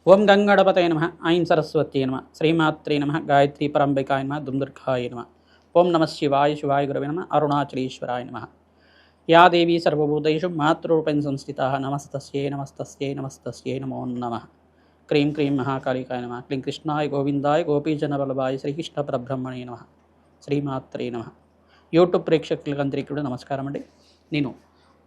ఓం గంగణపతయ నమ ఐం సరస్వత్యై నమ శ్రీమాత్రే నమ గాయత్రీ పరంబికాయ నమ దుందుర్గాయ నమ ఓం నమ శివాయ శివాయ గురవే నమ అరుణాచలేశ్వరాయ నమ యా దేవీ సర్వభూతేషు మాతృరూపేణ సంస్థితా నమస్తస్యై నమస్తస్యై నమస్తస్యై నమో నమః క్రీం క్రీం మహాకాళికాయ నమ క్లీం కృష్ణాయ గోవిందాయ గోపీజనవల్లభాయ శ్రీకృష్ణ పరబ్రహ్మణే నమ శ్రీమాత్రే నమ. యూట్యూబ్ ప్రేక్షకులందరికీ కూడా నమస్కారం అండి. నేను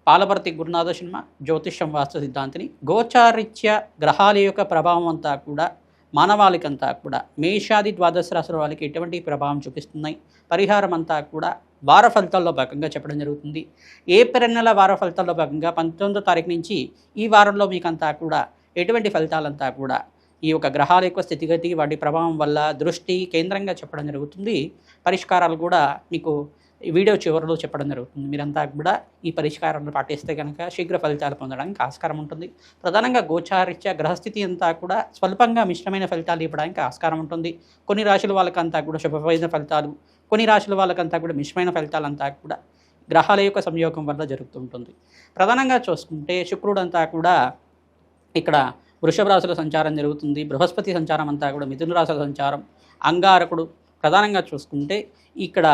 పాలపర్తి గురునాథ శర్మ జ్యోతిష్యం వాస్తు సిద్ధాంతిని. గోచారిత్య గ్రహాల యొక్క ప్రభావం అంతా కూడా మానవాళికంతా కూడా మేషాది ద్వాదశ రాశుల వాళ్ళకి ఎటువంటి ప్రభావం చూపిస్తున్నాయి, పరిహారం అంతా కూడా వార ఫలితాల్లో భాగంగా చెప్పడం జరుగుతుంది. ఏప్రిల్ నెల వార ఫలితాల్లో భాగంగా 19వ తారీఖు నుంచి ఈ వారంలో మీకంతా కూడా ఎటువంటి ఫలితాలంతా కూడా ఈ యొక్క గ్రహాల యొక్క స్థితిగతి, వాటి ప్రభావం వల్ల దృష్టి కేంద్రంగా చెప్పడం జరుగుతుంది. పరిష్కారాలు కూడా మీకు ఈ వీడియో చివరిలో చెప్పడం జరుగుతుంది. మీరంతా కూడా ఈ పరిష్కారాలను పాటిస్తే కనుక శీఘ్ర ఫలితాలు పొందడానికి ఆస్కారం ఉంటుంది. ప్రధానంగా గోచారిత్య గ్రహస్థితి అంతా కూడా స్వల్పంగా మిశ్రమైన ఫలితాలు ఇవ్వడానికి ఆస్కారం ఉంటుంది. కొన్ని రాశుల వాళ్ళకంతా కూడా శుభమైన ఫలితాలు, కొన్ని రాశుల వాళ్ళకంతా కూడా మిశ్రమైన ఫలితాలంతా కూడా గ్రహాల యొక్క సంయోగం వల్ల జరుగుతుంటుంది. ప్రధానంగా చూసుకుంటే శుక్రుడు అంతా కూడా ఇక్కడ వృషభ రాశుల సంచారం జరుగుతుంది. బృహస్పతి సంచారం అంతా కూడా మిథున రాశుల సంచారం. అంగారకుడు ప్రధానంగా చూసుకుంటే ఇక్కడ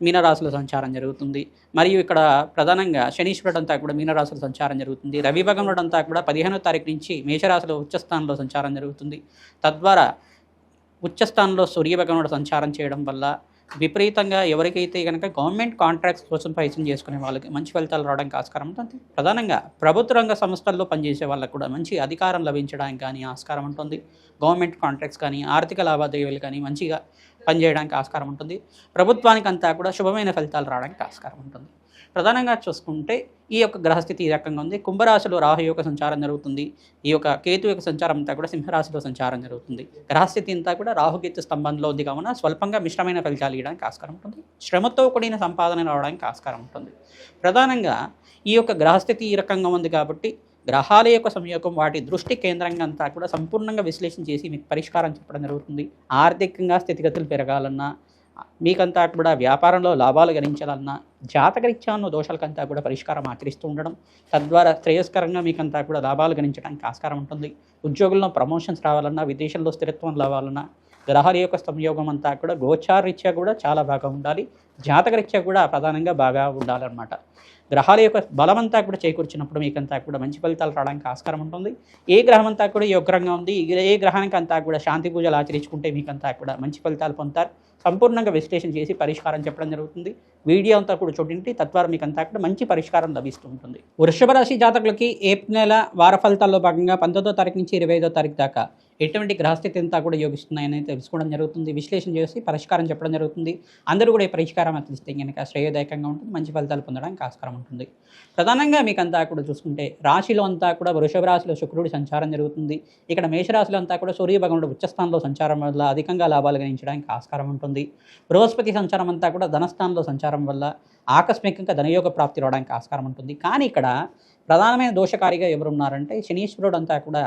మీనరాశుల సంచారం జరుగుతుంది. మరియు ఇక్కడ ప్రధానంగా శనీశ్వరుడు అంతా కూడా మీనరాశుల సంచారం జరుగుతుంది. రవి భగవానుడు అంతా కూడా 15వ తారీఖు నుంచి మేషరాశిలో ఉచ్చస్థానంలో సంచారం జరుగుతుంది. తద్వారా ఉచ్చస్థానంలో సూర్యభగవానుడు సంచారం చేయడం వల్ల విపరీతంగా ఎవరికైతే కనుక గవర్నమెంట్ కాంట్రాక్ట్స్ కోసం ప్రయత్నం చేసుకునే వాళ్ళకి మంచి ఫలితాలు రావడానికి ఆస్కారం ఉంటుంది. ప్రధానంగా ప్రభుత్వ రంగ సంస్థల్లో పనిచేసే వాళ్ళకు కూడా మంచి అధికారం లభించడానికి కానీ ఆస్కారం ఉంటుంది. గవర్నమెంట్ కాంట్రాక్ట్స్ కానీ ఆర్థిక లావాదేవీలు కానీ మంచిగా పనిచేయడానికి ఆస్కారం ఉంటుంది. ప్రభుత్వానికి అంతా కూడా శుభమైన ఫలితాలు రావడానికి ఆస్కారం ఉంటుంది. ప్రధానంగా చూసుకుంటే ఈ యొక్క గ్రహస్థితి ఈ రకంగా ఉంది. కుంభరాశిలో రాహు యొక్క సంచారం జరుగుతుంది. ఈ యొక్క కేతు యొక్క సంచారం అంతా కూడా సింహరాశిలో సంచారం జరుగుతుంది. గ్రహస్థితి అంతా కూడా రాహుకేతు స్తంభంలో ఉంది కావున స్వల్పంగా మిశ్రమైన ఫలితాలు ఇవ్వడానికి ఆస్కారం ఉంటుంది. శ్రమతో కూడిన సంపాదన రావడానికి ఆస్కారం ఉంటుంది. ప్రధానంగా ఈ యొక్క గ్రహస్థితి ఈ రకంగా ఉంది కాబట్టి గ్రహాల యొక్క సంయోగం, వాటి దృష్టి కేంద్రంగా అంతా కూడా సంపూర్ణంగా విశ్లేషణ చేసి మీకు పరిష్కారం చెప్పడం జరుగుతుంది. ఆర్థికంగా స్థితిగతులు పెరగాలన్నా, మీకంతా కూడా వ్యాపారంలో లాభాలు గణించాలన్నా, జాతకరీత్యాన్న దోషాలకంతా కూడా పరిష్కారం ఆచరిస్తూ ఉండడం, తద్వారా శ్రేయస్కరంగా మీకంతా కూడా లాభాలు గణించడానికి ఆస్కారం ఉంటుంది. ఉద్యోగుల్లో ప్రమోషన్స్ రావాలన్నా, విదేశంలో స్థిరత్వం రావాలన్నా గ్రహాల యొక్క సంయోగం అంతా కూడా గోచారరీత్యా కూడా చాలా బాగా ఉండాలి. జాతకరీత్యా కూడా ప్రధానంగా బాగా ఉండాలన్నమాట. గ్రహాల యొక్క బలమంతా కూడా చేకూర్చినప్పుడు మీకంతా కూడా మంచి ఫలితాలు రావడానికి ఆస్కారం ఉంటుంది. ఏ గ్రహం అంతా కూడా యోగ్రంగా ఉంది, ఏ గ్రహానికి అంతా కూడా శాంతి పూజలు ఆచరించుకుంటే మీకంతా కూడా మంచి ఫలితాలు పొందుతారు. సంపూర్ణంగా విశ్లేషణ చేసి పరిష్కారం చెప్పడం జరుగుతుంది. వీడియో అంతా కూడా చూడండి, తద్వారా మీకు అంతా కూడా మంచి పరిష్కారం లభిస్తూ ఉంటుంది. వృషభ రాశి జాతకులకి ఏప్రిల్ నెల వార ఫలితాల్లో భాగంగా 19వ తారీఖు నుంచి 25వ తారీఖు దాకా ఎటువంటి గ్రహస్థితి అంతా కూడా యోగిస్తున్నాయని తెలుసుకోవడం జరుగుతుంది. విశ్లేషణ చేసి పరిష్కారం చెప్పడం జరుగుతుంది. అందరూ కూడా ఈ పరిష్కారం అందిస్తే కనుక శ్రేయదాయకంగా ఉంటుంది, మంచి ఫలితాలు పొందడానికి ఆస్కారం ఉంటుంది. ప్రధానంగా మీకు అంతా కూడా చూసుకుంటే రాశిలో అంతా కూడా వృషభ రాశిలో శుక్రుడి సంచారం జరుగుతుంది. ఇక్కడ మేషరాశిలో అంతా కూడా సూర్యభగవానుడు ఉచ్చస్థానంలో సంచారం వల్ల అధికంగా లాభాలు గణించడానికి ఆస్కారం ఉంటుంది. బృహస్పతి సంచారం అంతా కూడా ధనస్థానంలో సంచారం వల్ల ఆకస్మికంగా ధనయోగ ప్రాప్తి రావడానికి ఆస్కారం ఉంటుంది. కానీ ఇక్కడ ప్రధానమైన దోషకారిగా ఎవరున్నారంటే శనీశ్వరుడు అంతా కూడా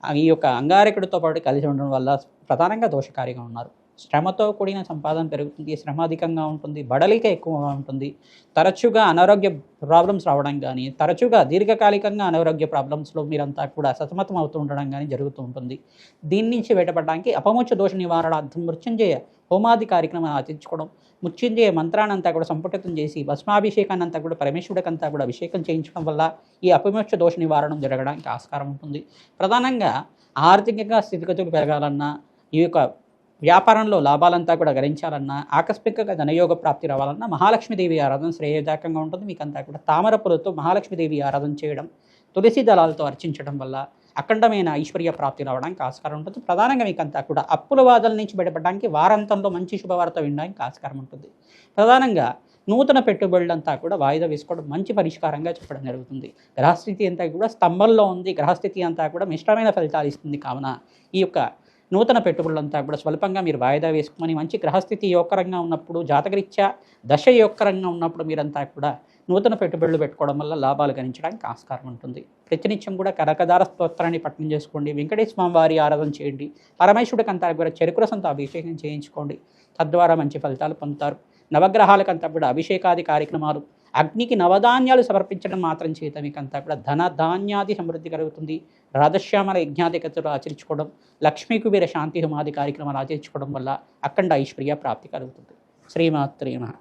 ఈ యొక్క అంగారకుడితో పాటు కలిసి ఉండడం వల్ల ప్రధానంగా దోషకారిగా ఉన్నారు. శ్రమతో కూడిన సంపాదన పెరుగుతుంది, శ్రమ అధికంగా ఉంటుంది, బడలిక ఎక్కువగా ఉంటుంది. తరచుగా అనారోగ్య ప్రాబ్లమ్స్ రావడం కానీ, తరచుగా దీర్ఘకాలికంగా అనారోగ్య ప్రాబ్లమ్స్లో మీరంతా కూడా సతమతం అవుతూ ఉండడం కానీ జరుగుతూ ఉంటుంది. దీని నుంచి బయటపడడానికి అపమోక్ష దోష నివారణార్థం మృత్యుంజయ హోమాది కార్యక్రమాన్ని ఆచరించుకోవడం, మృత్యుంజయ మంత్రాన్ని అంతా కూడా సంపుటితం చేసి భస్మాభిషేకాన్ని అంతా కూడా పరమేశ్వరుడికంతా కూడా అభిషేకం చేయించడం వల్ల ఈ అపమోక్ష దోష నివారణం జరగడానికి ఆస్కారం ఉంటుంది. ప్రధానంగా ఆర్థికంగా స్థితిగతులు పెరగాలన్నా, ఈ యొక్క వ్యాపారంలో లాభాలంతా కూడా గణించాలన్నా, ఆకస్మికంగా ధనయోగ ప్రాప్తి రావాలన్నా మహాలక్ష్మీదేవి ఆరాధన శ్రేయదాయకంగా ఉంటుంది. మీకంతా కూడా తామర పూలతో మహాలక్ష్మీదేవి ఆరాధన చేయడం, తులసి దళాలతో అర్చించడం వల్ల అఖండమైన ఐశ్వర్య ప్రాప్తి రావడానికి ఆస్కారం ఉంటుంది. ప్రధానంగా మీకంతా కూడా అప్పుల బాధల నుంచి బయటపడడానికి వారాంతంలో మంచి శుభవార్త వినడానికి ఆస్కారం ఉంటుంది. ప్రధానంగా నూతన పెట్టుబడులంతా కూడా వాయిదా వేసుకోవడం మంచి పరిష్కారంగా చెప్పడం జరుగుతుంది. గ్రహస్థితి అంతా కూడా స్తంభంలో ఉంది. గ్రహస్థితి అంతా కూడా మిశ్రమైన ఫలితాలు ఇస్తుంది కావున ఈ యొక్క నూతన పెట్టుబడులంతా కూడా స్వల్పంగా మీరు వాయిదా వేసుకొని మంచి గ్రహస్థితి యోగకరంగా ఉన్నప్పుడు, జాతకరీత్యా దశ యోగకరంగా ఉన్నప్పుడు మీరంతా కూడా నూతన పెట్టుబడులు పెట్టుకోవడం వల్ల లాభాలు గణించడానికి ఆస్కారం ఉంటుంది. ప్రతినిత్యం కూడా కనకదార స్తోత్రాన్ని పఠనం చేసుకోండి. వెంకటేశ్వర స్వామి వారి ఆరాధన చేయండి. పరమేశ్వరుడికి అంతా కూడా చెరుకు రసంతో అభిషేకం చేయించుకోండి. తద్వారా మంచి ఫలితాలు పొందుతారు. నవగ్రహాలకంతా కూడా అభిషేకాది కార్యక్రమాలు, అగ్నికి నవధాన్యాలు సమర్పించడం మాత్రం చేత మీకంతా కూడా ధన ధాన్యాది సమృద్ధి కలుగుతుంది. రాధశ్యామల యజ్ఞాధికతలు ఆచరించుకోవడం, లక్ష్మీ కుబేర శాంతి హోమాది కార్యక్రమాలు ఆచరించుకోవడం వల్ల అఖండ ఐశ్వర్య ప్రాప్తి కలుగుతుంది. శ్రీమాత్రే నమః.